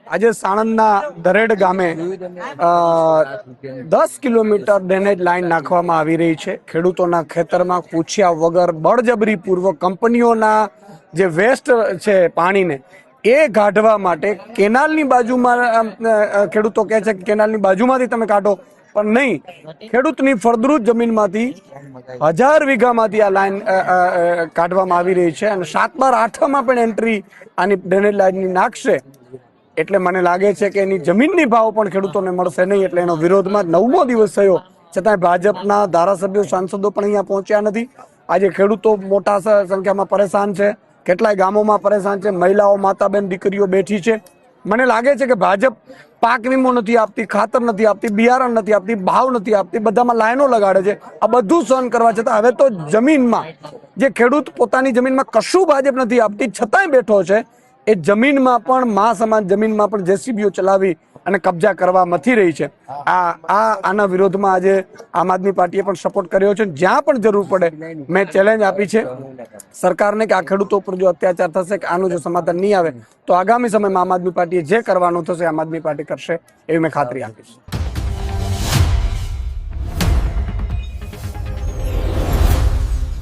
આજે સાણંદના દરેડ ગામે 10 kilometre drainage line નાખવામાં આવી રહી છે। ખેડૂતોના ખેતરમાં પૂછ્યા વગર બળજબરીપૂર્વક કંપનીઓના જે વેસ્ટ છે પાણીને એ કાઢવા માટે કેનાલની બાજુમાં ખેડૂતો કહે છે કે કેનાલની બાજુમાંથી તમે કાઢો, પણ નહીં, ખેડૂતની ફળદ્રુપ જમીનમાંથી 1000 વીઘામાંથી આ લાઈન કાઢવામાં આવી રહી છે અને 7 બાર 8માં પણ એન્ટ્રી આની ડ્રેનેજ લાઈનની નાખશે એટલે મને લાગે છે કે એની જમીનની ભાવ પણ ખેડૂતોને મળશે નહીં। એટલે એનો વિરોધમાં 9મો દિવસ થયો છતાં ભાજપના ધારાસભ્યો સાંસદો પણ અહીંયા પહોંચ્યા નથી। આજે ખેડૂતો મોટા સંખ્યામાં પરેશાન છે, કેટલાય ગામોમાં પરેશાન છે, મહિલાઓ, માતાબેન, દીકરીઓ બેઠી છે। મને લાગે છે કે ભાજપ પાક વીમો નથી આપતી, ખાતર નથી આપતી, બિયારણ નથી આપતી, ભાવ નથી આપતી, બધામાં લાઈનો લગાડે છે। આ બધું સહન કરવા છતાં હવે તો જમીનમાં જે ખેડૂત પોતાની જમીનમાં કશું ભાજપ નથી આપતી છતાંય બેઠો છે, એ જમીનમાં પણ મા સમાન જમીનમાં પણ જેસીબીઓ ચલાવી અને કબજા કરવા મથી રહી છે। આના વિરોધમાં આજે આમ આદમી પાર્ટીએ પણ સપોર્ટ કર્યો છે। જ્યાં પણ જરૂર પડે મેં ચેલેન્જ આપી છે સરકારને કે આ ખેડૂતો પર જો અત્યાચાર થશે કે આનું જો સમાધાન નહીં આવે તો આગામી સમયમાં આમ આદમી પાર્ટીએ જે કરવાનું થશે આમ આદમી પાર્ટી કરશે એવી મેં ખાતરી આપીશ।